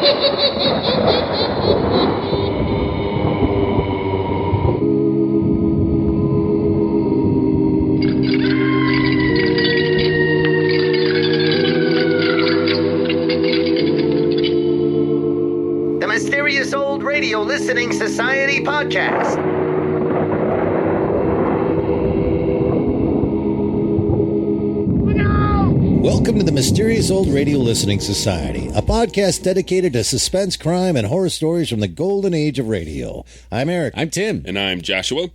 The Mysterious Old Radio Listening Society podcast. Welcome to the Mysterious Old Radio Listening Society, a podcast dedicated to suspense, crime, and horror stories from the golden age of radio. I'm Eric. I'm Tim. And I'm Joshua.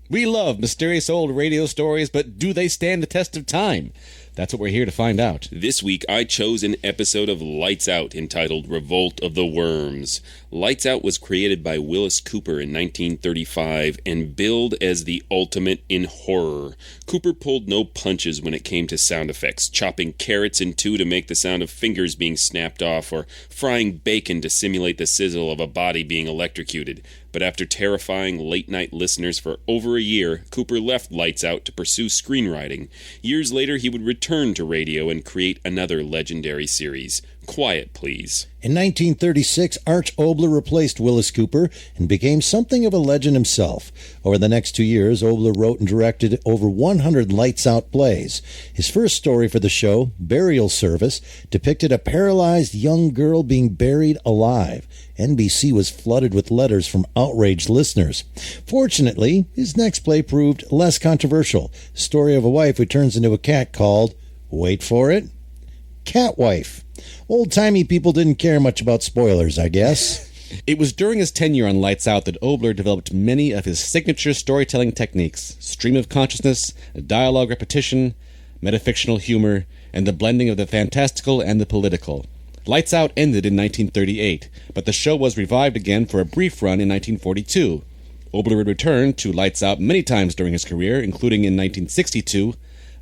We love mysterious old radio stories, but do they stand the test of time? That's what we're here to find out. This week, I chose an episode of Lights Out entitled Revolt of the Worms. Lights Out was created by Willis Cooper in 1935 and billed as the ultimate in horror. Cooper pulled no punches when it came to sound effects, chopping carrots in two to make the sound of fingers being snapped off, or frying bacon to simulate the sizzle of a body being electrocuted. But after terrifying late-night listeners for over a year, Cooper left Lights Out to pursue screenwriting. Years later, he would return to radio and create another legendary series, Quiet Please. In 1936, Arch Oboler replaced Willis Cooper and became something of a legend himself. Over the next 2 years, Oboler wrote and directed over 100 lights-out plays. His first story for the show, Burial Service, depicted a paralyzed young girl being buried alive. NBC was flooded with letters from outraged listeners. Fortunately, his next play proved less controversial. The story of a wife who turns into a cat called, wait for it, Catwife. Old-timey people didn't care much about spoilers, I guess. It was during his tenure on Lights Out that Oboler developed many of his signature storytelling techniques: stream of consciousness, dialogue repetition, metafictional humor, and the blending of the fantastical and the political. Lights Out ended in 1938, but the show was revived again for a brief run in 1942. Oboler would return to Lights Out many times during his career, including in 1962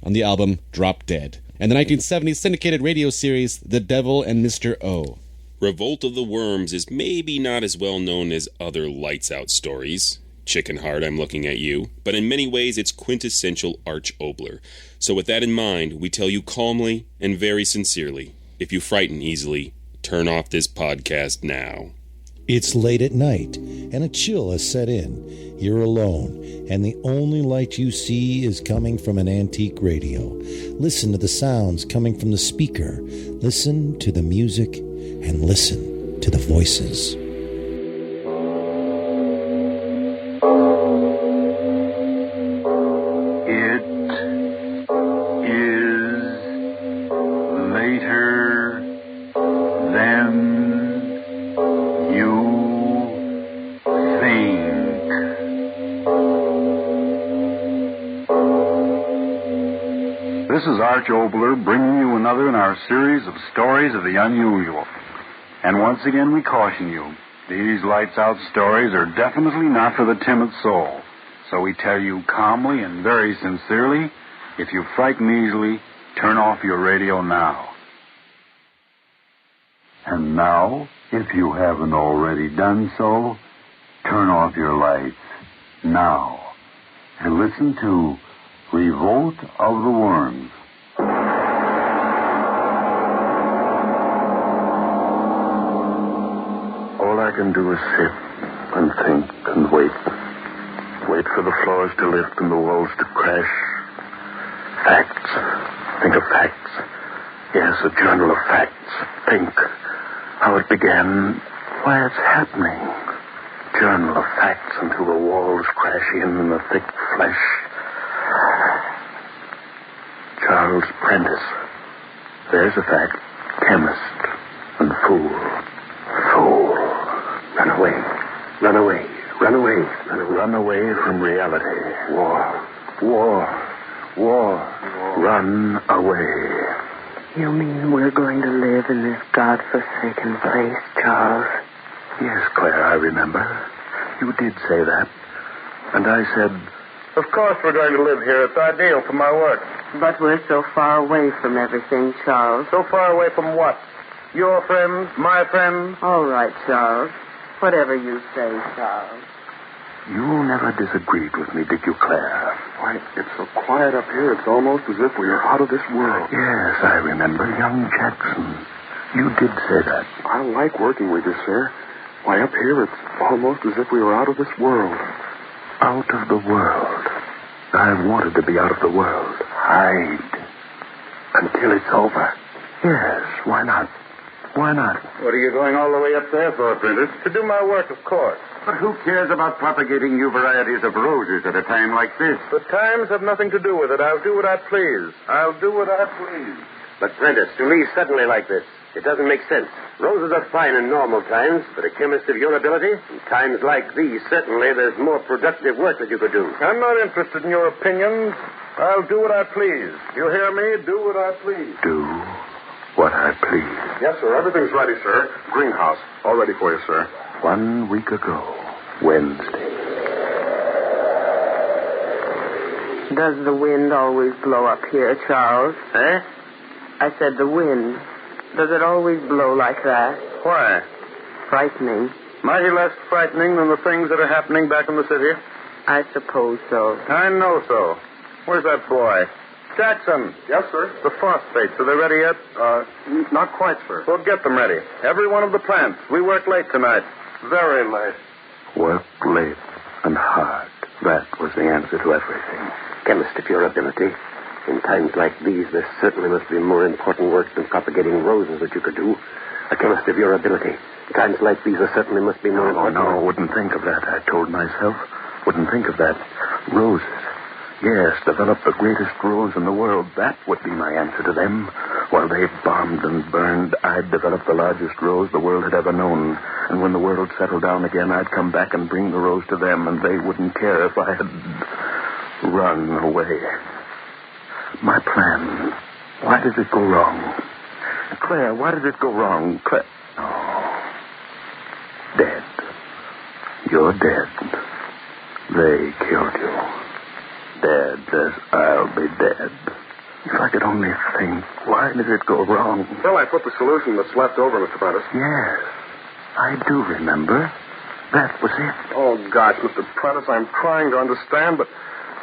on the album Drop Dead, and the 1970s syndicated radio series The Devil and Mr. O. Revolt of the Worms is maybe not as well known as other Lights Out stories. Chicken Heart, I'm looking at you. But in many ways, it's quintessential Arch Oboler. So with that in mind, we tell you calmly and very sincerely, if you frighten easily, turn off this podcast now. It's late at night, and a chill has set in. You're alone, and the only light you see is coming from an antique radio. Listen to the sounds coming from the speaker. Listen to the music, and listen to the voices. It is later than you think. This is Arch Oboler bringing you another in our series of stories of the unusual. And once again we caution you, these Lights Out stories are definitely not for the timid soul. So we tell you calmly and very sincerely, if you frighten easily, turn off your radio now. And now, if you haven't already done so, turn off your lights now and listen to Revolt of the Worms. All I can do is sit and think and wait. Wait for the floors to lift and the walls to crash. Facts. Think of facts. Yes, a journal of facts. Think how it began, why it's happening. Journal of facts until the walls crash in and the thick flesh. Charles Prentice. There's a fact. Chemist and fool. Fool. Run away. Run away. Run away. Run away from reality. War. War. War. Run away. You mean we're going to live in this God-forsaken place, Charles? Yes, Claire, I remember. You did say that. And I said, of course we're going to live here. It's ideal for my work. But we're so far away from everything, Charles. So far away from what? Your friends? My friends? All right, Charles. Whatever you say, Charles. You never disagreed with me, did you, Claire? Why, it's so quiet up here, it's almost as if we were out of this world. Yes, I remember young Jackson. You did say that. I like working with you, sir. Why, up here, it's almost as if we were out of this world. Out of the world. I've wanted to be out of the world. Hide. Until it's over. Yes, why not? Why not? What are you going all the way up there for, Prentice? To do my work, of course. But who cares about propagating new varieties of roses at a time like this? The times have nothing to do with it. I'll do what I please. I'll do what I please. But, Prentice, to leave suddenly like this, it doesn't make sense. Roses are fine in normal times, but a chemist of your ability, in times like these, certainly there's more productive work that you could do. I'm not interested in your opinions. I'll do what I please. You hear me? Do what I please. Do what I please. Yes, sir. Everything's ready, sir. Greenhouse. All ready for you, sir. 1 week ago, Wednesday. Does the wind always blow up here, Charles? Eh? I said the wind. Does it always blow like that? Why? Frightening. Mighty less frightening than the things that are happening back in the city. I suppose so. I know so. Where's that boy? Jackson. Yes, sir. The phosphates, are they ready yet? Not quite, sir. Well, get them ready. Every one of the plants. We work late tonight. Very late. Work late and hard. That was the answer to everything. Chemist of your ability. In times like these, there certainly must be more important work than propagating roses that you could do. A chemist of your ability. In times like these, there certainly must be more important No, wouldn't think of that, I told myself. Wouldn't think of that. Roses. Yes, develop the greatest rose in the world. That would be my answer to them. While they bombed and burned, I'd develop the largest rose the world had ever known. And when the world settled down again, I'd come back and bring the rose to them, and they wouldn't care if I had run away. My plan. Why did it go wrong? Claire, why did it go wrong? Claire. Oh. Dead. You're dead. They killed you. Dead as I'll be dead. If I could only think, why did it go wrong? Well, I put the solution that's left over, Mr. Prentice. Yes, I do remember. That was it. Oh, gosh, Mr. Prentice, I'm trying to understand, but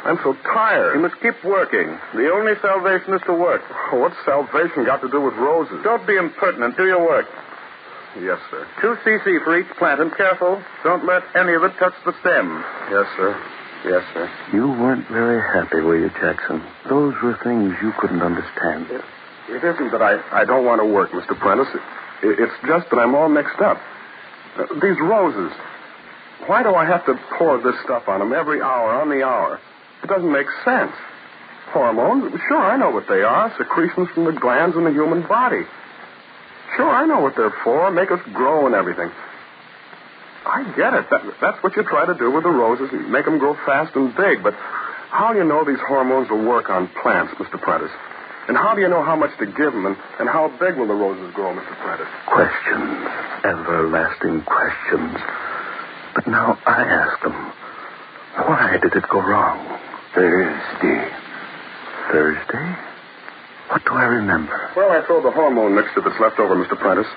I'm so tired. You must keep working. The only salvation is to work. Oh, what's salvation got to do with roses? Don't be impertinent. Do your work. Yes, sir. 2 cc for each plant, and careful. Don't let any of it touch the stem. Yes, sir. Yes, sir. You weren't very happy, were you, Jackson? Those were things you couldn't understand. It isn't that I don't want to work, Mr. Prentice. It's just that I'm all mixed up. These roses. Why do I have to pour this stuff on them every hour, on the hour? It doesn't make sense. Hormones? Sure, I know what they are. Secretions from the glands in the human body. Sure, I know what they're for. Make us grow and everything. I get it. That's what you try to do with the roses, and make them grow fast and big. But how do you know these hormones will work on plants, Mr. Prentice? And how do you know how much to give them, and how big will the roses grow, Mr. Prentice? Questions. Everlasting questions. But now I ask them, why did it go wrong? Thursday. Thursday? What do I remember? Well, I throw the hormone mixture that's left over, Mr. Prentice.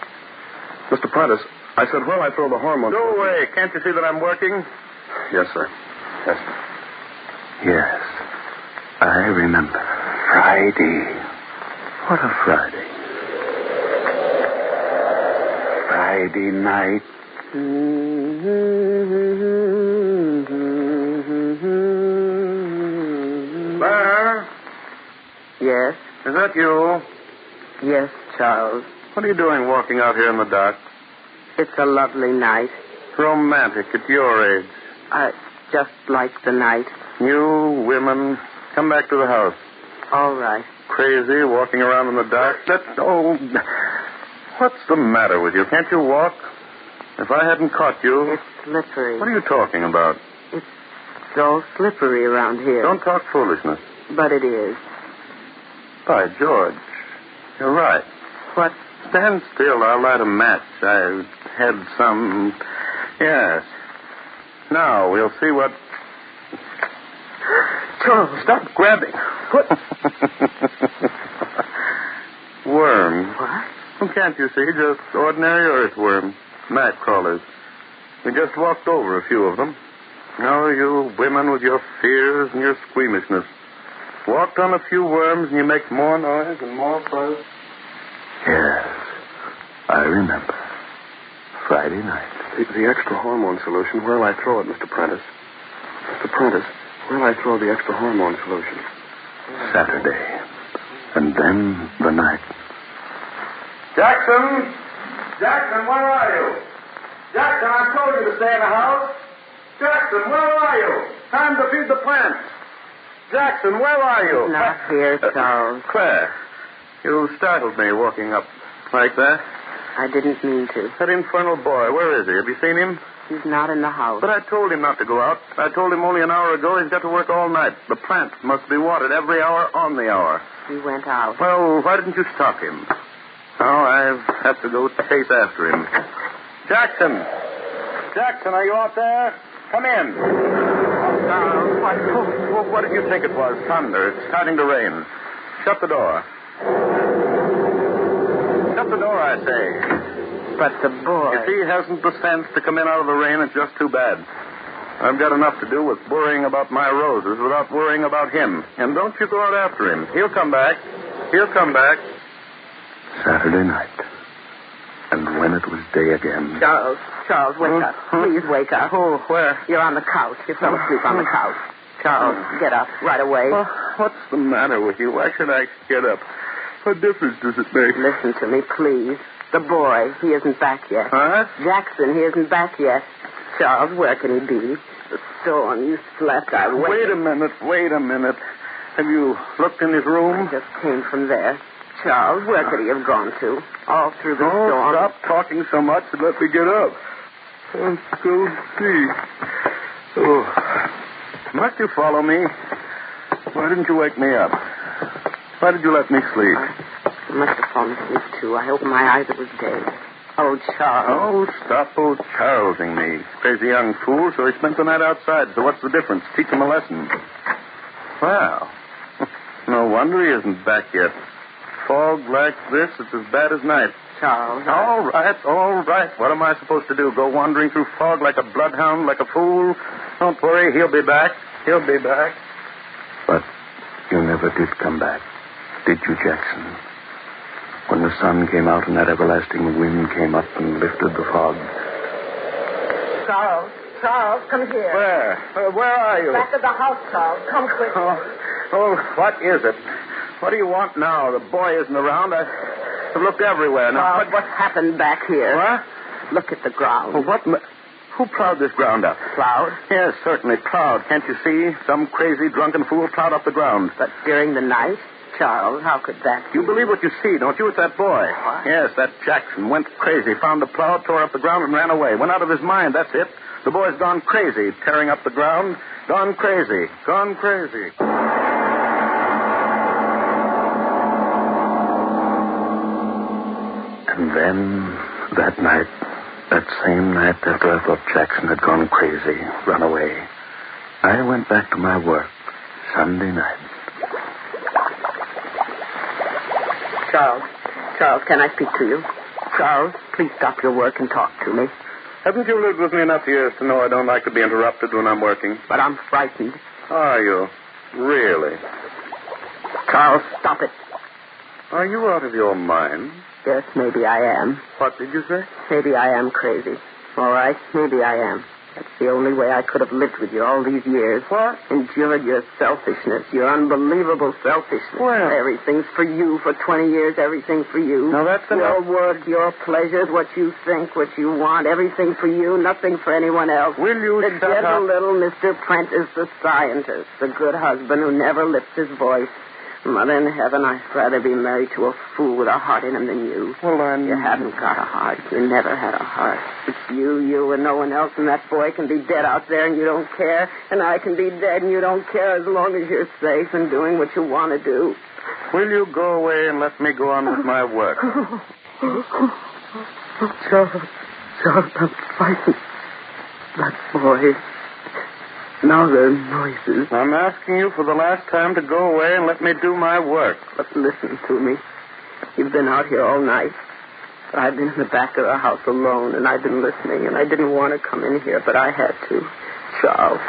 Mr. Prentice, I said, well, I throw the hormone... Go away. Can't you see that I'm working? Yes, sir. Yes, sir. Yes, I remember. Friday. What a Friday. Friday night. Claire? Yes? Is that you? Yes, Charles. What are you doing walking out here in the dark? It's a lovely night. Romantic at your age. I just like the night. You women, come back to the house. All right. Crazy, walking around in the dark. What's the matter with you? Can't you walk? If I hadn't caught you... It's slippery. What are you talking about? It's so slippery around here. Don't talk foolishness. But it is. By George, you're right. What? Stand still. I'll light a match. I had some... Yes. Now, we'll see what... Charles, stop grabbing. What? Worm. What? Well, can't you see? Just ordinary earthworms. Night crawlers. We just walked over a few of them. Oh, you women with your fears and your squeamishness. Walked on a few worms and you make more noise and more fuss. Yes. I remember. Friday night. The extra hormone solution, where'll I throw it, Mr. Prentice? Mr. Prentice, where'll I throw the extra hormone solution? Saturday. And then the night. Jackson! Jackson, where are you? Jackson, I told you to stay in the house. Jackson, where are you? Time to feed the plants. Jackson, where are you? Not here, Charles. Claire, you startled me walking up like that. I didn't mean to. That infernal boy, where is he? Have you seen him? He's not in the house. But I told him not to go out. I told him only an hour ago he's got to work all night. The plant must be watered every hour on the hour. He went out. Well, why didn't you stop him? Now I have to go chase after him. Jackson! Jackson, are you out there? Come in. What did you think it was? Thunder. It's starting to rain. Shut the door. Shut the door, I say. But the boy... If he hasn't the sense to come in out of the rain, it's just too bad. I've got enough to do with worrying about my roses without worrying about him. And don't you go out after him. He'll come back. He'll come back. Saturday night. And when it was day again... Charles, wake up. Please wake up. Oh, where? You're on the couch. You fell asleep on the couch. Charles, get up right away. What's the matter with you? Why should I get up? What difference does it make? Listen to me, please. The boy, he isn't back yet. Huh? Jackson, he isn't back yet. Charles, where can he be? The storm, you slept. Wait a minute. Have you looked in his room? I just came from there. Charles, where could he have gone to? All through the storm. Stop talking so much and let me get up. Let's go see. Oh. Must you follow me? Why didn't you wake me up? Why did you let me sleep? I must have fallen asleep, too. I opened my eyes. It was day. Oh, Charles. Oh, stop Charlesing me. Crazy young fool, so he spent the night outside. So what's the difference? Teach him a lesson. Well, no wonder he isn't back yet. Fog like this, it's as bad as night. Charles. All right. What am I supposed to do? Go wandering through fog like a bloodhound, like a fool? Don't worry, he'll be back. But you never did come back, did you, Jackson? When the sun came out and that everlasting wind came up and lifted the fog. Charles, come here. Where are you? Back of the house, Charles. Come quick. Oh, what is it? What do you want now? The boy isn't around. I've looked everywhere now. Charles, what's happened back here? What? Look at the ground. Well, who plowed this ground up? Plowed? Yes, certainly plowed. Can't you see? Some crazy, drunken fool plowed up the ground. But during the night? Charles, how could that be? You believe what you see, don't you? It's that boy. What? Yes, that Jackson went crazy, found the plow, tore up the ground, and ran away. Went out of his mind, that's it. The boy's gone crazy, tearing up the ground. Gone crazy. And then, that night, that same night after I thought Jackson had gone crazy, run away, I went back to my work, Sunday night. Charles, can I speak to you? Charles, please stop your work and talk to me. Haven't you lived with me enough years to know I don't like to be interrupted when I'm working? But I'm frightened. Are you? Really? Charles, stop it. Are you out of your mind? Yes, maybe I am. What did you say? Maybe I am crazy. All right, maybe I am. That's the only way I could have lived with you all these years. What? Endured your selfishness, your unbelievable selfishness. Well. Everything's for you for 20 years, everything for you. Now, that's enough. Your work, your pleasures, what you think, what you want, everything for you, nothing for anyone else. Will you The shut gentle up? little Mr. Prentice, the scientist, the good husband who never lifts his voice. Mother in heaven, I'd rather be married to a fool with a heart in him than you. Well, then... You haven't got a heart. You never had a heart. It's you, and no one else, and that boy can be dead out there and you don't care, and I can be dead and you don't care as long as you're safe and doing what you want to do. Will you go away and let me go on with my work? Charles, I'm frightened. That boy... Now there are noises. I'm asking you for the last time to go away and let me do my work. But listen to me. You've been out here all night. I've been in the back of the house alone, and I've been listening, and I didn't want to come in here, but I had to. Charles,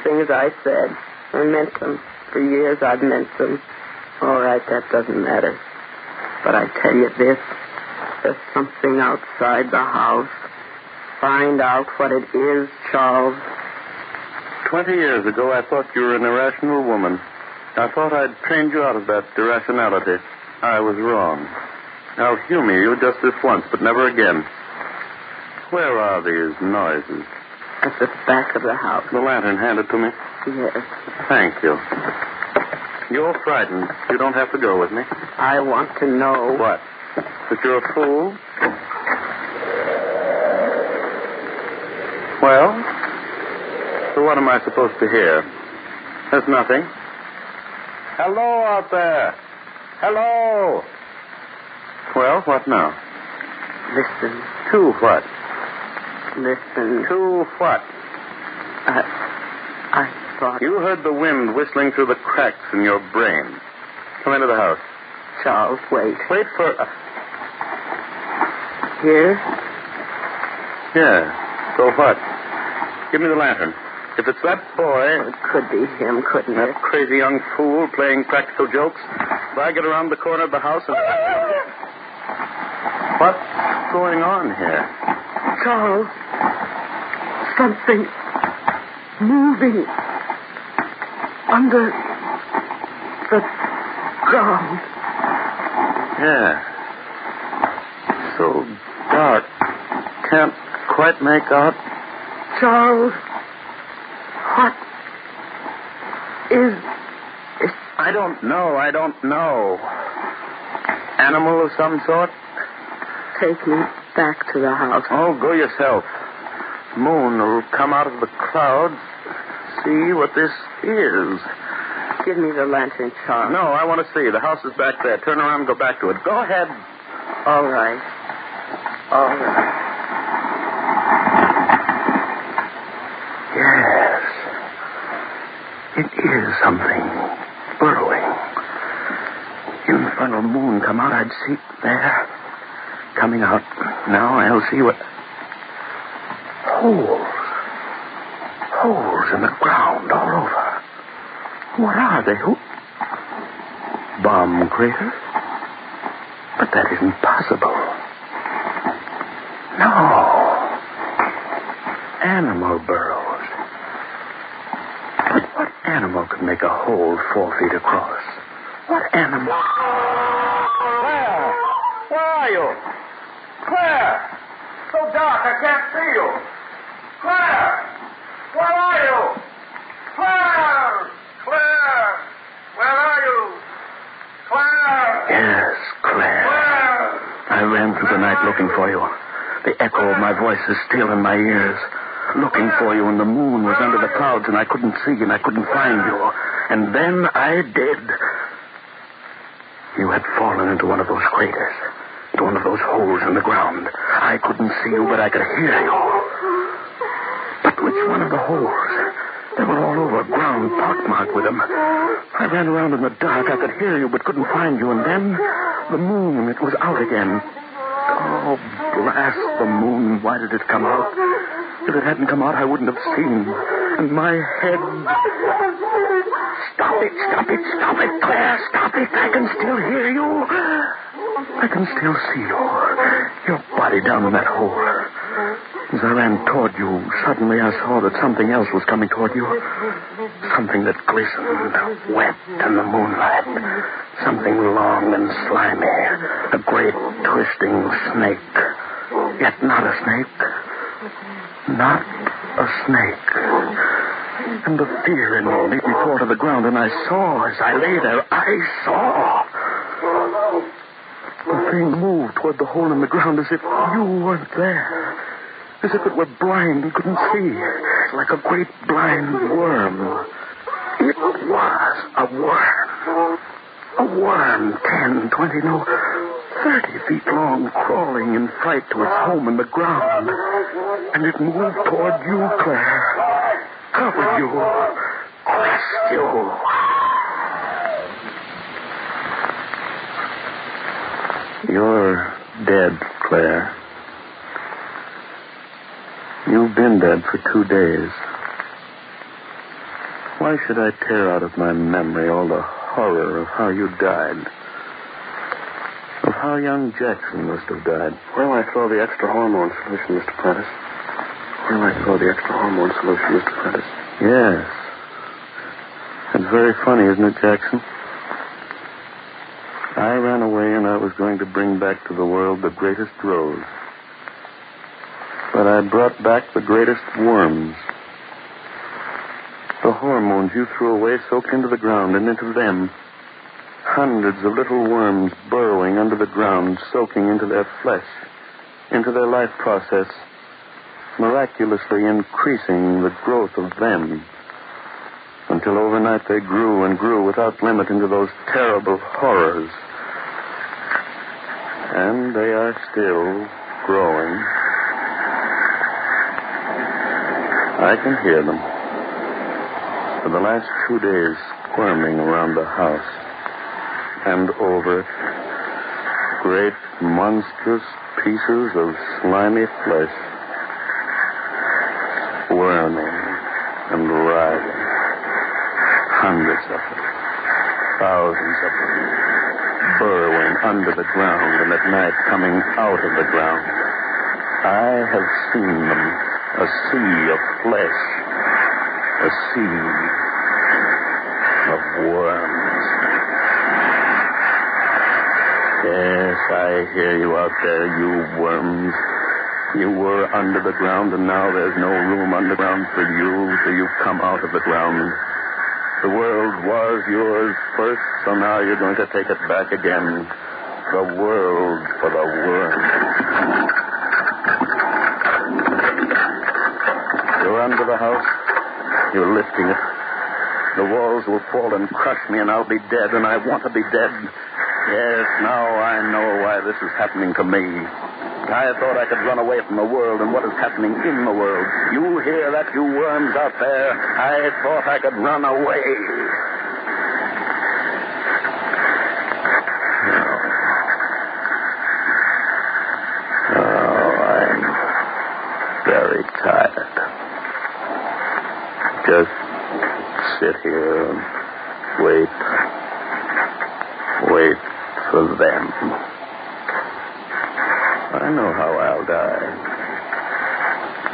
things I said, I meant them. For years I've meant them. All right, that doesn't matter. But I tell you this, There's something outside the house. Find out what it is, Charles. 20 years ago, I thought you were an irrational woman. I thought I'd trained you out of that irrationality. I was wrong. I'll humor you just this once, but never again. Where are these noises? At the back of the house. The lantern handed to me? Yes. Thank you. You're frightened. You don't have to go with me. I want to know. What? That you're a fool? Well, so what am I supposed to hear? There's nothing. Hello out there. Hello. Well, what now? Listen. To what? Listen. To what? I thought... You heard the wind whistling through the cracks in your brain. Come into the house. Charles, wait. Wait for... Here? Yeah. So what? Give me the lantern. If it's that boy... It could be him, couldn't it? That crazy young fool playing practical jokes. If I get around the corner of the house and... What's going on here? Charles, something moving under the ground. Yeah. So dark. Can't quite make out. Charles, what is it? I don't know. Animal of some sort? Take me back to the house. Oh, go yourself. Moon will come out of the clouds. See what this is. Give me the lantern, Charles. No, I want to see. The house is back there. Turn around and go back to it. Go ahead. All right. Yes. It is something burrowing. Infernal moon come out. I'd see it there. Coming out. Now I'll see what... Holes in the ground all over. What are they? Bomb craters? But that isn't possible. No. Animal burrows. But what animal could make a hole 4 feet across? What animal? Claire! Where are you? Claire! So dark, I can't see you. Claire! Where are you? Claire! Claire! Where are you? Claire! Yes, Claire. Claire! I ran through the night looking for you. The echo of my voice is still in my ears. Looking for you, and the moon was under the clouds, and I couldn't see, and I couldn't find you. And then I did. You had fallen into one of those craters, into one of those holes in the ground. I couldn't see you, but I could hear you. But which one of the holes? They were all over, ground pockmarked with them. I ran around in the dark. I could hear you, but couldn't find you. And then the moon, it was out again. Oh, blast the moon. Why did it come out? If it hadn't come out, I wouldn't have seen. And my head... Stop it, Claire, stop it. I can still hear you. I can still see you. Your body down in that hole. As I ran toward you, suddenly I saw that something else was coming toward you. Something that glistened, wet in the moonlight. Something long and slimy. A great twisting snake. Yet not a snake. Not a snake. And the fear in me made me fall to the ground, and I saw, as I lay there, I saw. The thing moved toward the hole in the ground as if you weren't there. As if it were blind and couldn't see. Like a great blind worm. It was a worm. A worm, 10, 20, no, 30 feet long, crawling in fright to its home in the ground. And it moved toward you, Claire. Covered you. Crushed you. You're dead, Claire. You've been dead for 2 days. Why should I tear out of my memory all the horror of how you died? Of how young Jackson must have died. Where will I throw the extra hormone solution, Mr. Prentice? Where will I throw the extra hormone solution, Mr. Prentice? Yes. It's very funny, isn't it, Jackson? I ran away and I was going to bring back to the world the greatest rose. But I brought back the greatest worms. The hormones you threw away soaked into the ground, and into them, hundreds of little worms burrowing under the ground, soaking into their flesh, into their life process, miraculously increasing the growth of them, until overnight they grew and grew without limit into those terrible horrors. And they are still growing. I can hear them. For the last 2 days, squirming around the house. And over it, great, monstrous pieces of slimy flesh. Worming and writhing. Hundreds of them. Thousands of them. Burrowing under the ground and at night coming out of the ground. I have seen them. A sea of flesh. A sea of worms. Yes, I hear you out there, you worms. You were under the ground, and now there's no room underground for you till you come out of the ground. The world was yours first, so now you're going to take it back again. The world for the worms. You're under the house. You're lifting it. The walls will fall and crush me, and I'll be dead, and I want to be dead. Yes, now I know why this is happening to me. I thought I could run away from the world and what is happening in the world. You hear that, you worms out there? I thought I could run away. I'm very tired. Just sit here and wait for them. I know how I'll die.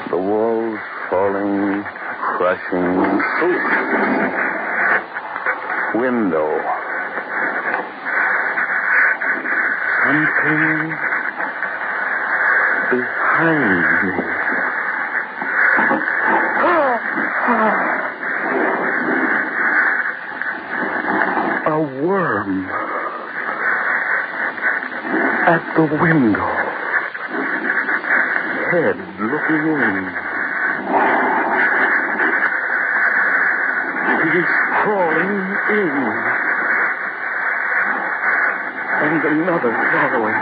The walls falling, crushing. Window. Something behind me. A worm at the window. Head looking in. He's crawling in. And another following.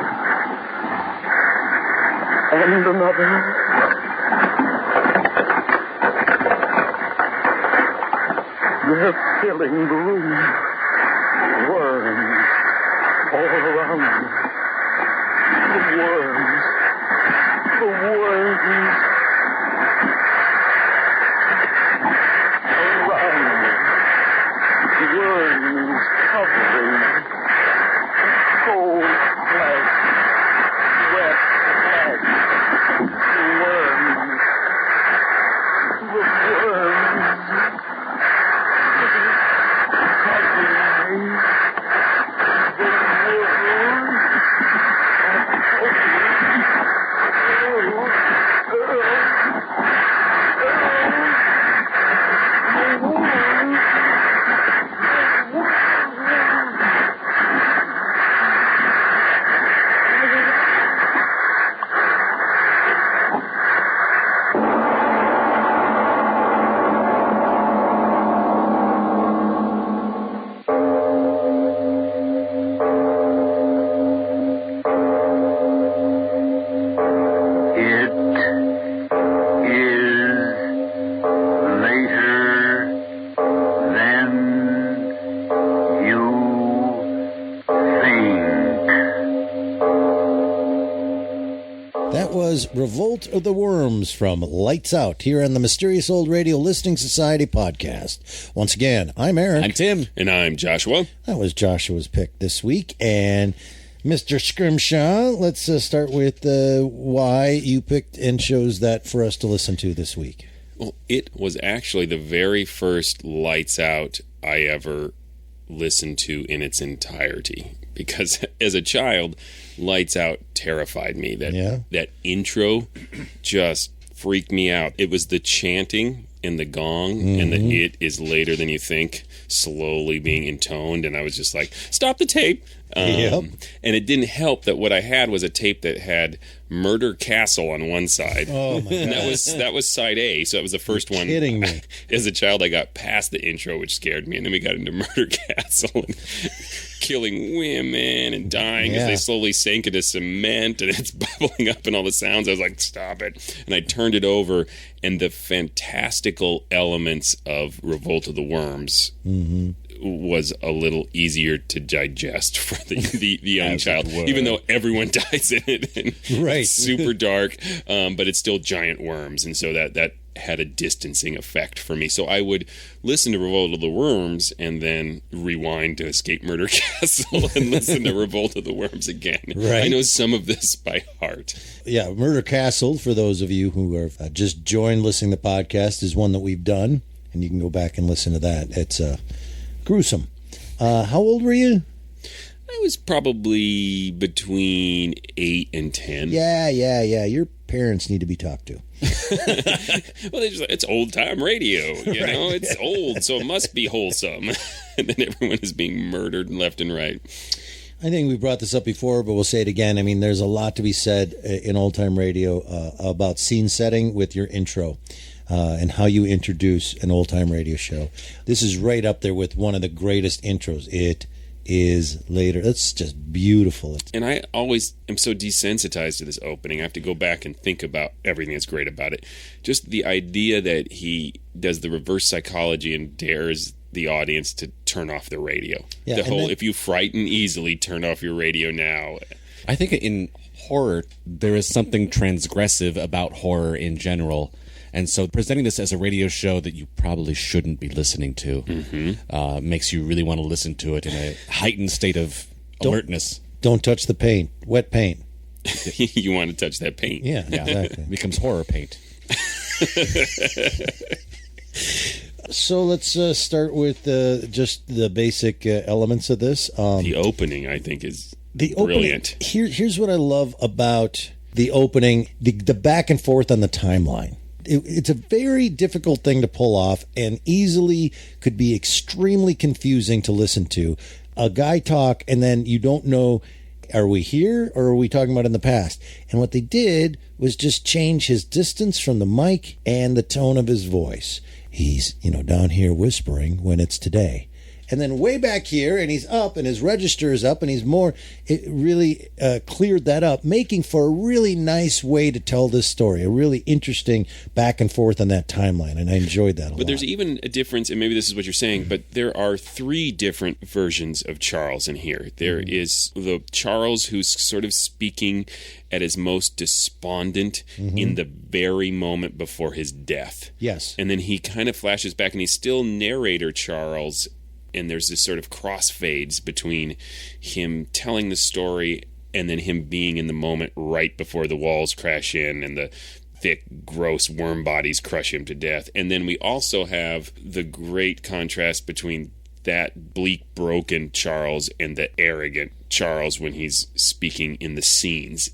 And another. They're filling the room. Worms all around me. The worms. The worms around me. Worms covering cold flesh, wet flesh. Worms. The worms covering me. Revolt of the Worms from Lights Out here on the Mysterious Old Radio Listening Society podcast. Once again, I'm Eric. I'm Tim. And I'm Joshua. That was Joshua's pick this week. And Mr. Scrimshaw, let's start with why you picked and chose that for us to listen to this week. Well, it was actually the very first Lights Out I ever listened to in its entirety. Because as a child, Lights Out terrified me. That intro just freaked me out. It was the chanting and the gong and the "it is later than you think" slowly being intoned, and I was just like, stop the tape. And it didn't help that what I had was a tape that had Murder Castle on one side. Oh my And God. that was side A, so that was the first one. Kidding me. As a child, I got past the intro, which scared me, and then we got into Murder Castle and killing women and dying as they slowly sank into cement, and it's bubbling up and all the sounds. I was like, stop it. And I turned it over, and the fantastical elements of Revolt of the Worms was a little easier to digest for the young child, even though everyone dies in it. And it's super dark, but it's still giant worms, and so that had a distancing effect for me. So I would listen to Revolt of the Worms and then rewind to Escape Murder Castle and listen to Revolt of the Worms again. Right. I know some of this by heart. Yeah, Murder Castle, for those of you who are just joined listening to the podcast, is one that we've done, and you can go back and listen to that. It's gruesome. How old were you? I was probably between 8 and 10. Yeah. Your parents need to be talked to. Well, it's old-time radio, you know? It's old, so it must be wholesome. And then everyone is being murdered left and right. I think we brought this up before, but we'll say it again. I mean, there's a lot to be said in old-time radio about scene setting with your intro. And how you introduce an old-time radio show. This is right up there with one of the greatest intros. It is later. It's just beautiful. And I always am so desensitized to this opening. I have to go back and think about everything that's great about it. Just the idea that he does the reverse psychology and dares the audience to turn off the radio. Yeah, the whole, if you frighten easily, turn off your radio now. I think in horror, there is something transgressive about horror in general. And so presenting this as a radio show that you probably shouldn't be listening to makes you really want to listen to it in a heightened state of alertness. Don't touch the paint. Wet paint. You want to touch that paint. Yeah, exactly. It becomes horror paint. So let's start with just the basic elements of this. The opening, I think, is brilliant. Here's what I love about the opening, the back and forth on the timeline. It's a very difficult thing to pull off and easily could be extremely confusing to listen to. A guy talk and then you don't know, are we here or are we talking about in the past? And what they did was just change his distance from the mic and the tone of his voice. He's, down here whispering when it's today. And then way back here, and he's up, and his register is up, and he's more. It really cleared that up, making for a really nice way to tell this story. A really interesting back and forth on that timeline, and I enjoyed that a lot. But there's even a difference, and maybe this is what you're saying, but there are 3 different versions of Charles in here. There is the Charles who's sort of speaking at his most despondent in the very moment before his death. Yes. And then he kind of flashes back, and he's still narrator Charles. And there's this sort of crossfades between him telling the story and then him being in the moment right before the walls crash in and the thick, gross worm bodies crush him to death. And then we also have the great contrast between that bleak, broken Charles and the arrogant Charles when he's speaking in the scenes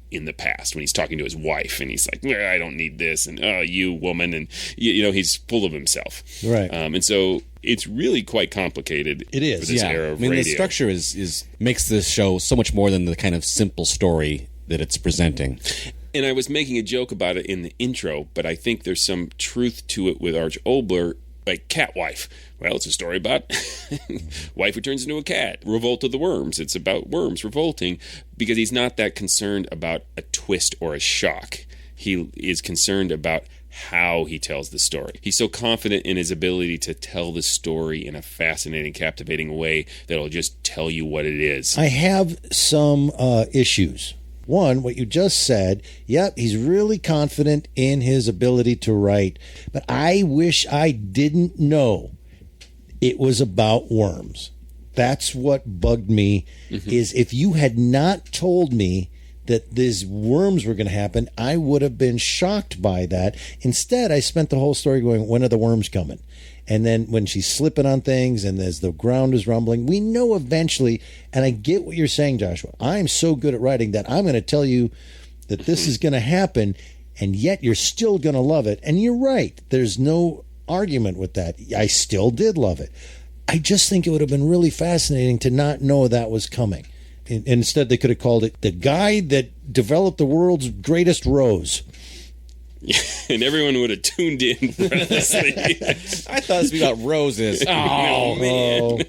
in the past, when he's talking to his wife and he's like, I don't need this, and you woman, and he's full of himself. Right. And so it's really quite complicated. It is. For this era of radio. The structure is makes this show so much more than the kind of simple story that it's presenting. And I was making a joke about it in the intro, but I think there's some truth to it with Arch Oboler, like Cat Wife. Well, it's a story about wife who turns into a cat. Revolt of the Worms. It's about worms revolting, because he's not that concerned about a twist or a shock. He is concerned about how he tells the story. He's so confident in his ability to tell the story in a fascinating, captivating way that it'll just tell you what it is. I have some issues. One, what you just said, yep, he's really confident in his ability to write, but I wish I didn't know it was about worms. That's what bugged me, is if you had not told me that these worms were going to happen, I would have been shocked by that. Instead, I spent the whole story going, when are the worms coming? And then when she's slipping on things and as the ground is rumbling, we know eventually, and I get what you're saying, Joshua. I'm so good at writing that I'm going to tell you that this is going to happen, and yet you're still going to love it. And you're right. There's no argument with that. I still did love it. I just think it would have been really fascinating to not know that was coming. Instead, they could have called it The Guy That Developed the World's Greatest Rose. And everyone would have tuned in breathlessly. I thought this was about roses. Oh, man.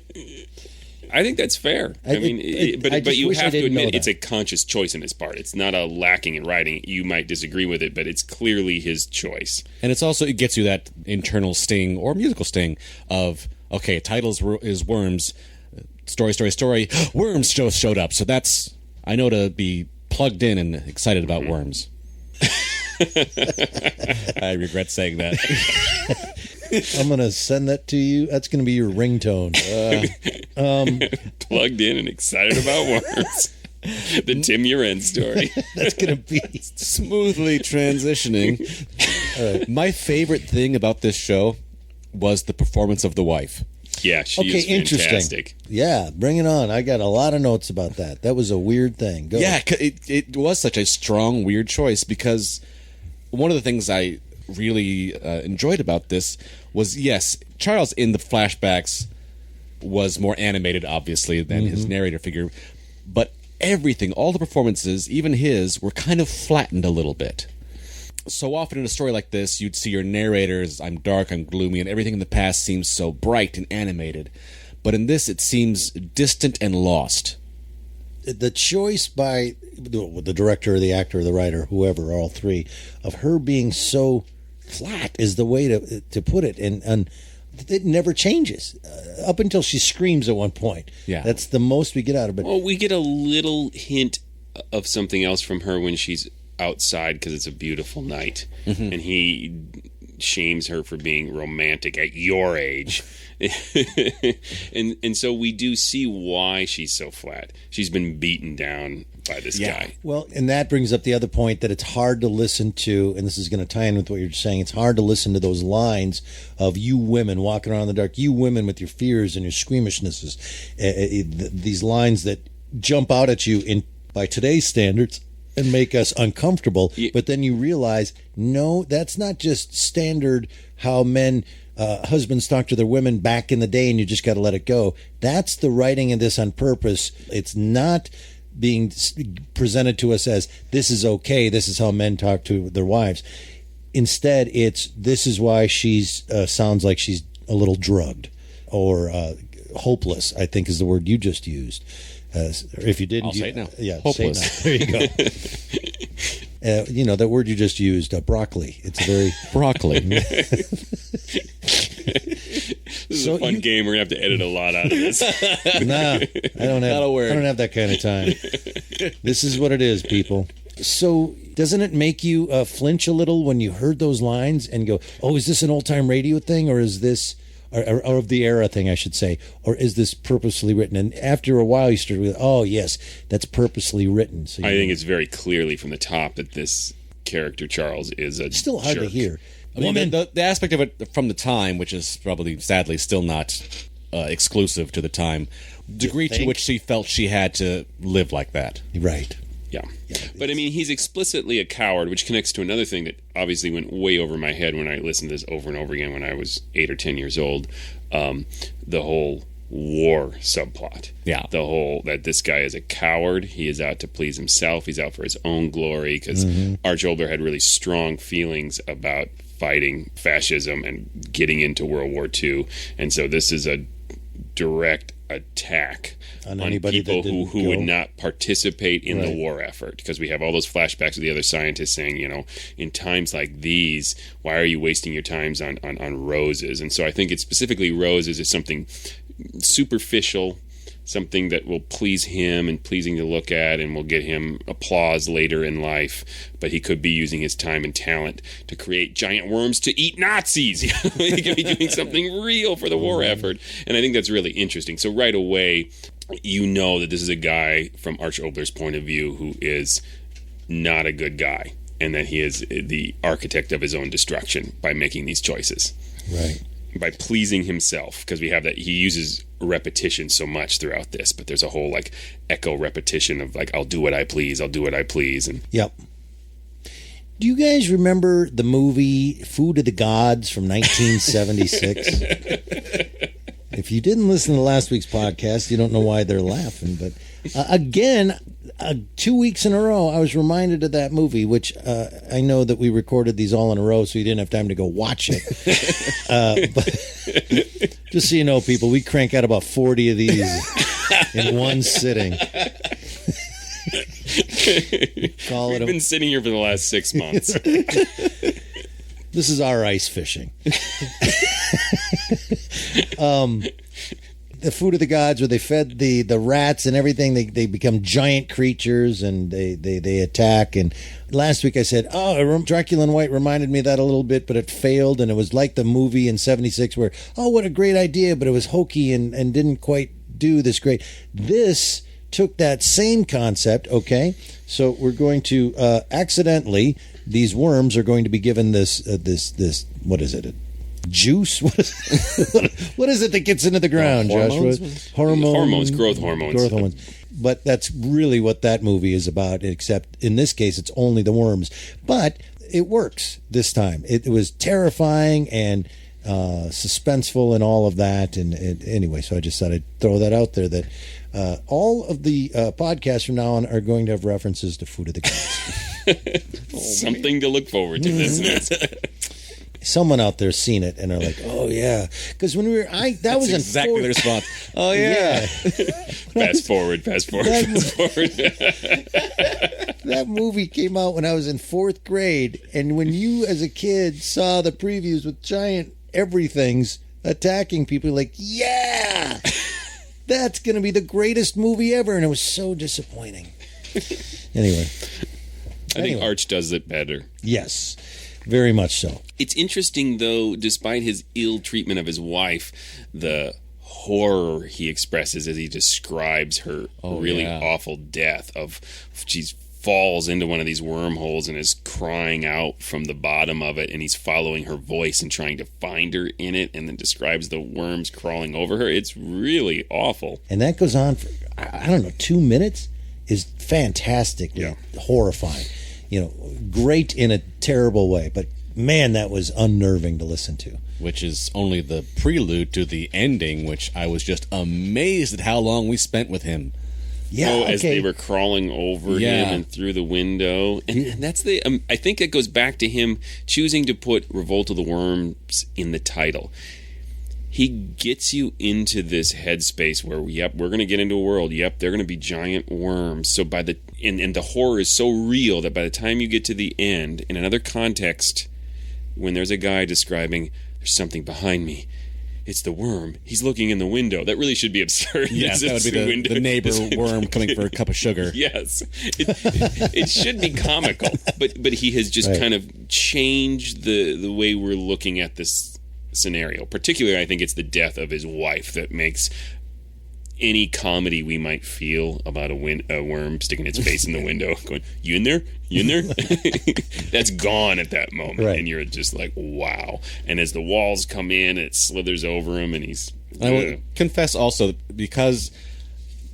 I think that's fair. But you have to admit it's a conscious choice on his part. It's not a lacking in writing. You might disagree with it, but it's clearly his choice. And it gets you that internal sting or musical sting of, okay, title is Worms, story, Worms showed up. So I know to be plugged in and excited about Worms. I regret saying that. I'm going to send that to you. That's going to be your ringtone. Plugged in and excited about worms. The Tim Uren story. That's going to be smoothly transitioning. My favorite thing about this show was the performance of the wife. Yeah, she is fantastic. Yeah, bring it on. I got a lot of notes about that. That was a weird thing. Go. Yeah, it was such a strong, weird choice because one of the things I really enjoyed about this was, yes, Charles in the flashbacks was more animated, obviously, than his narrator figure, but everything, all the performances, even his, were kind of flattened a little bit. So often in a story like this, you'd see your narrators, I'm dark, I'm gloomy, and everything in the past seems so bright and animated. But in this, it seems distant and lost. The choice by the director, or the actor, or the writer, whoever, all three, of her being so flat is the way to put it. And it never changes up until she screams at one point. Yeah. That's the most we get out of it. Well, we get a little hint of something else from her when she's outside because it's a beautiful night, and he shames her for being romantic at your age. and so we do see why she's so flat. She's been beaten down by this guy. Well, and that brings up the other point that it's hard to listen to, and this is going to tie in with what you're saying. It's hard to listen to those lines of you women walking around in the dark, you women with your fears and your squeamishnesses. These lines that jump out at you by today's standards and make us uncomfortable. But then you realize, no, that's not just standard how men, husbands talk to their women back in the day, and you just got to let it go. That's the writing of this on purpose. It's not being presented to us as this is okay, this is how men talk to their wives. Instead, this is why she's sounds like she's a little drugged or hopeless, I think is the word you just used. If you didn't, I'll say it now. Yeah, hopeless. Say it now. There you go. That word you just used, broccoli. It's very broccoli. This is a fun game. We're gonna have to edit a lot out of this. Nah, I don't have that kind of time. This is what it is, people. So, doesn't it make you flinch a little when you heard those lines and go, "Oh, is this an old-time radio thing, or is this?" Or of the era thing, I should say, or is this purposely written? And after a while, you start with, oh, yes, that's purposely written. So I think it's very clearly from the top that this character, Charles, is a still hard jerk. to hear. I mean, the aspect of it from the time, which is probably, sadly, still not exclusive to the time, degree to which she felt she had to live like that. Right. Yeah. But I mean, he's explicitly a coward, which connects to another thing that obviously went way over my head when I listened to this over and over again when I was 8 or 10 years old. The whole war subplot. Yeah. The whole that this guy is a coward. He is out to please himself. He's out for his own glory because Arch Oboler had really strong feelings about fighting fascism and getting into World War II. And so this is a direct attack on anybody people who would not participate in the war effort, because we have all those flashbacks of the other scientists saying, in times like these, why are you wasting your times on roses? And so I think it's specifically roses is something superficial, something that will please him and pleasing to look at and will get him applause later in life. But he could be using his time and talent to create giant worms to eat Nazis. He could be doing something real for the war effort. And I think that's really interesting. So right away, you know that this is a guy from Arch Oboler's point of view who is not a good guy, and that he is the architect of his own destruction by making these choices. Right. By pleasing himself, because we have that he uses repetition so much throughout this, but there's a whole like echo repetition of like, I'll do what I please, and Yep. Do you guys remember the movie Food of the Gods from 1976? If you didn't listen to last week's podcast, you don't know why they're laughing. But again, 2 weeks in a row, I was reminded of that movie, which I know that we recorded these all in a row, so you didn't have time to go watch it. But just so you know, people, we crank out about 40 of these in one sitting. We've been sitting here for the last 6 months. This is our ice fishing. The Food of the Gods, where they fed the rats and everything, they become giant creatures and they attack. And last week I said, Dracula in White reminded me of that a little bit, but it failed. And it was like the movie in 76 where, what a great idea, but it was hokey and didn't quite do this great. This took that same concept, okay? So we're going to accidentally, these worms are going to be given this what is it? Juice? What is it that gets into the ground, Joshua? Growth hormones. But that's really what that movie is about, except in this case, it's only the worms. But it works this time. It was terrifying and suspenseful and all of that. And anyway, so I just thought I'd throw that out there that all of the podcasts from now on are going to have references to Food of the Gods. Something to look forward to, listeners. Someone out there's seen it and are like, "Oh yeah," because when we were, that was exactly the response. Oh yeah. Fast forward. That movie came out when I was in 4th grade, and when you, as a kid, saw the previews with giant everythings attacking people, like, yeah, that's going to be the greatest movie ever, and it was so disappointing. Anyway, I think Arch does it better. Yes. Very much so. It's interesting, though, despite his ill treatment of his wife, the horror he expresses as he describes her awful death of she falls into one of these wormholes and is crying out from the bottom of it, and he's following her voice and trying to find her in it, and then describes the worms crawling over her. It's really awful. And that goes on for, 2 minutes is fantastically horrifying. Great in a terrible way, but man, that was unnerving to listen to. Which is only the prelude to the ending, which I was just amazed at how long we spent with him. Yeah, as they were crawling over him and through the window. And that's I think it goes back to him choosing to put Revolt of the Worms in the title. He gets you into this headspace where, we're going to get into a world. Yep, they're going to be giant worms. So and the horror is so real that by the time you get to the end, in another context, when there's a guy describing, there's something behind me, it's the worm. He's looking in the window. That really should be absurd. Yes, that would be the neighbor worm coming for a cup of sugar. Yes. It should be comical. But he has just kind of changed the way we're looking at this scenario. Particularly, I think it's the death of his wife that makes any comedy we might feel about a worm sticking its face in the window going, you in there? That's gone at that moment. Right. And you're just like, wow. And as the walls come in, it slithers over him, and he's... I will confess also, because,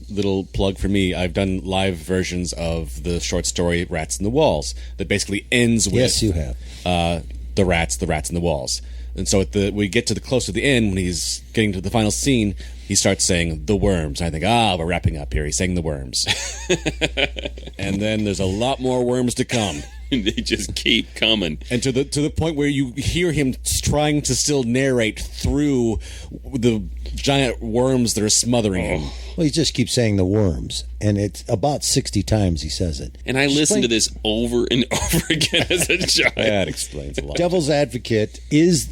little plug for me, I've done live versions of the short story Rats in the Walls that basically ends with... Yes, you have. The rats in the walls. And so we get to the close to the end, when he's getting to the final scene, he starts saying the worms. I think, we're wrapping up here. He's saying the worms. And then there's a lot more worms to come. They just keep coming. And to the point where you hear him trying to still narrate through the giant worms that are smothering him. Well, he just keeps saying the worms, and it's about 60 times he says it. And I listened to this over and over again as a child. That explains a lot. Devil's advocate is...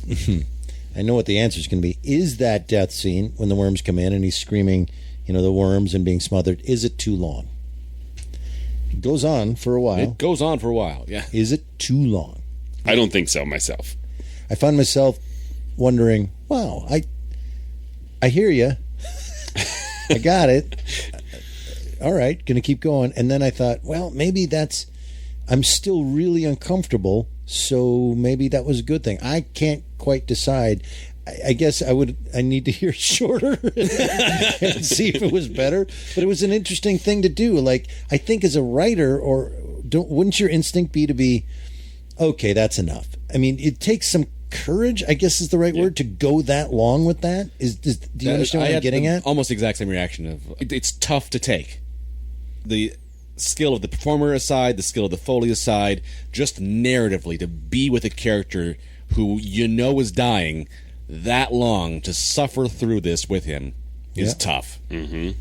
I know what the answer is going to be. Is that death scene when the worms come in and he's screaming, the worms and being smothered, is it too long? It goes on for a while. Yeah. Is it too long? I don't think so myself. I found myself wondering, wow, I hear you. I got it. All right, going to keep going. And then I thought, well, maybe I'm still really uncomfortable, so maybe that was a good thing. I can't quite decide. I guess I need to hear it shorter and see if it was better. But it was an interesting thing to do. Like, I think as a writer, wouldn't your instinct be, okay, that's enough? I mean, it takes some courage, I guess is the right word, to go that long with that. Do you understand what I'm getting at? Almost the exact same reaction of it's tough to take. The skill of the performer aside, the skill of the Foley aside, just narratively to be with a character who is dying that long, to suffer through this with him is tough. Mm-hmm.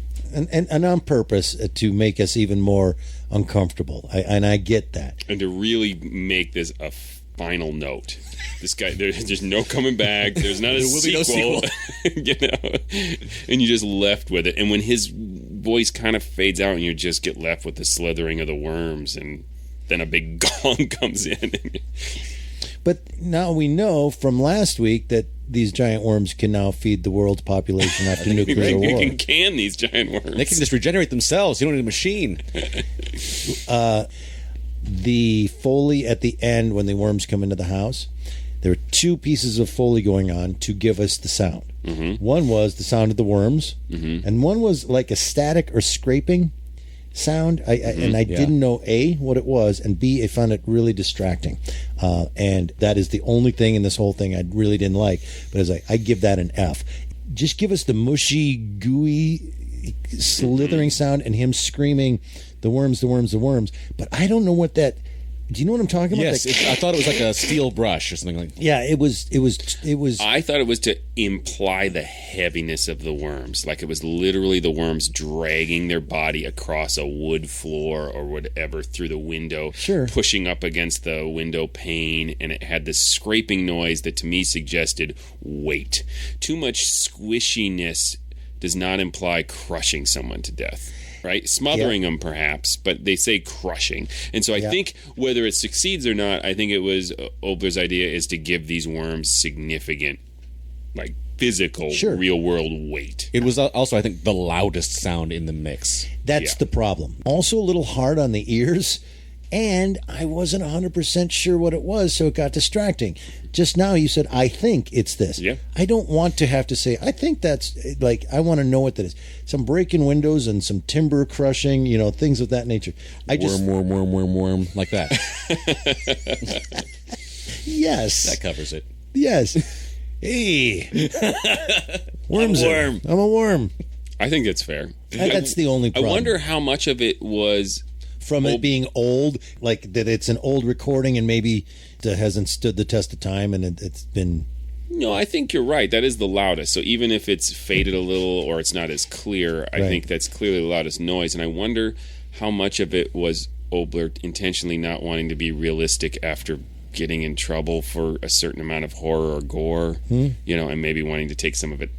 And on purpose to make us even more uncomfortable. I get that. And to really make this a final note. This guy, there's no coming back. There's not a sequel. And you're just left with it. And when his voice kind of fades out and you just get left with the slithering of the worms, and then a big gong comes in. But now we know from last week that these giant worms can now feed the world's population after nuclear war. You can can these giant worms. They can just regenerate themselves. You don't need a machine. The Foley at the end, when the worms come into the house, there are two pieces of Foley going on to give us the sound. Mm-hmm. One was the sound of the worms, and one was like a static or scraping sound. I didn't know, A, what it was, and B, I found it really distracting. And that is the only thing in this whole thing I really didn't like. But I was like, I give that an F. Just give us the mushy, gooey, slithering sound and him screaming, the worms, the worms, the worms. But I don't know what that... Do you know what I'm talking about? Yes, I thought it was like a steel brush or something like that. Yeah, it was. I thought it was to imply the heaviness of the worms. Like it was literally the worms dragging their body across a wood floor or whatever through the window, pushing up against the window pane, and it had this scraping noise that to me suggested weight. Too much squishiness does not imply crushing someone to death. Right? Smothering them, perhaps, but they say crushing. And so I think whether it succeeds or not, I think it was Oboler's idea is to give these worms significant, like, physical, real-world weight. It was also, I think, the loudest sound in the mix. That's the problem. Also a little hard on the ears, and I wasn't 100% sure what it was, so it got distracting. Just now you said, I think it's this. Yeah. I don't want to have to say, I think that's, like, I want to know what that is. Some breaking windows and some timber crushing, things of that nature. Worm, like that. Yes. That covers it. Yes. Hey. Worms. I'm a worm. I think that's fair. That's the only problem. I wonder how much of it was... From it being old, like that it's an old recording and maybe it hasn't stood the test of time and it's been... No, I think you're right. That is the loudest. So even if it's faded a little or it's not as clear, I think that's clearly the loudest noise. And I wonder how much of it was Oboler intentionally not wanting to be realistic after getting in trouble for a certain amount of horror or gore, and maybe wanting to take some of it.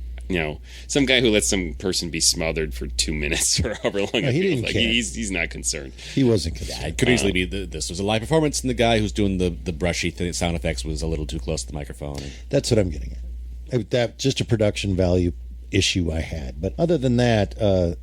Some guy who lets some person be smothered for 2 minutes or however long it feels like. He's not concerned. He wasn't concerned. Yeah, it could easily be this was a live performance, and the guy who's doing the brushy sound effects was a little too close to the microphone. That's what I'm getting at. That just a production value issue I had. But other than that, I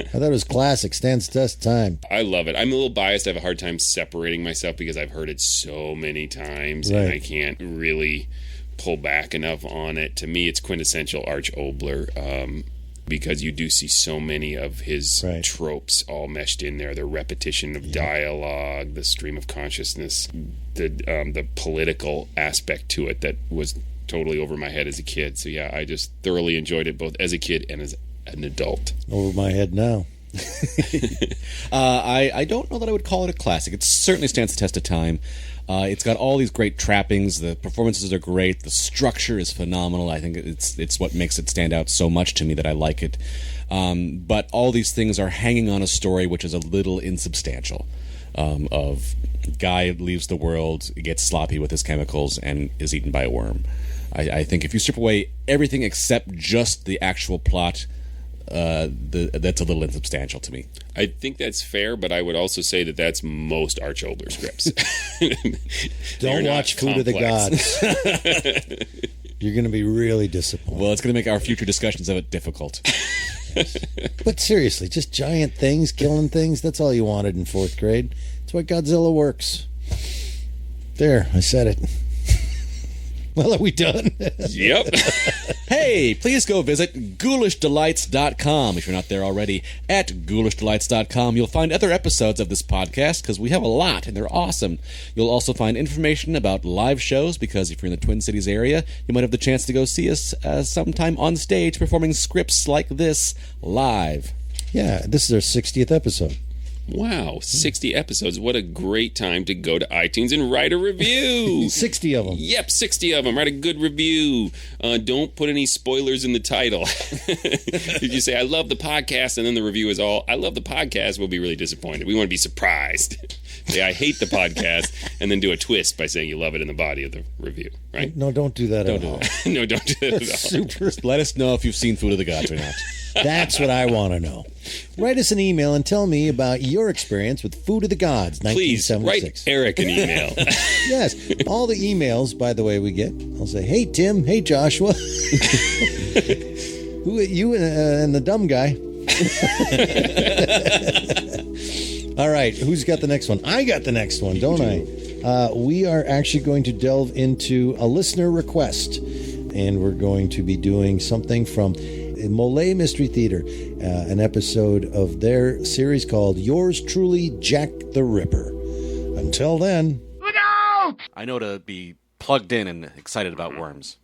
thought it was classic. Stands the test of time. I love it. I'm a little biased. I have a hard time separating myself because I've heard it so many times, and I can't really pull back enough on it. To me, it's quintessential Arch Oboler, because you do see so many of his tropes all meshed in there. The repetition of dialogue, the stream of consciousness, the political aspect to it that was totally over my head as a kid. So yeah, I just thoroughly enjoyed it both as a kid and as an adult. Over my head now. I don't know that I would call it a classic. It certainly stands the test of time. It's got all these great trappings. The performances are great. The structure is phenomenal. I think it's what makes it stand out so much to me that I like it. But all these things are hanging on a story which is a little insubstantial. Of guy leaves the world, gets sloppy with his chemicals, and is eaten by a worm. I think if you strip away everything except just the actual plot, that's a little insubstantial to me. I think that's fair, but I would also say that that's most Arch Oboler scripts. Don't watch Food of the Gods. You're going to be really disappointed. Well, it's going to make our future discussions of it difficult. But seriously, just giant things, killing things, that's all you wanted in 4th grade. That's why Godzilla works. There, I said it. Well, are we done? Yep. Hey, please go visit ghoulishdelights.com if you're not there already. At ghoulishdelights.com, you'll find other episodes of this podcast, because we have a lot, and they're awesome. You'll also find information about live shows, because if you're in the Twin Cities area, you might have the chance to go see us sometime on stage performing scripts like this live. Yeah, this is our 60th episode. Wow, 60 episodes. What a great time to go to iTunes and write a review. 60 of them. Yep, 60 of them. Write a good review. Don't put any spoilers in the title. If you say, I love the podcast, and then the review is all, I love the podcast, we'll be really disappointed. We want to be surprised. Say, I hate the podcast, and then do a twist by saying you love it in the body of the review, right? No, don't do that at all. No, don't do that at all. Super. Just let us know if you've seen Food of the Gods or not. That's what I want to know. Write us an email and tell me about your experience with Food of the Gods, Please, 1976. write Eric an email. Yes, all the emails, by the way, we get. I'll say, hey, Tim, hey, Joshua. Who you and the dumb guy. All right, who's got the next one? I got the next one, don't I? We are actually going to delve into a listener request, and we're going to be doing something from Mole Mystery Theater, an episode of their series called Yours Truly, Jack the Ripper. Until then... Look out! I know to be plugged in and excited about worms.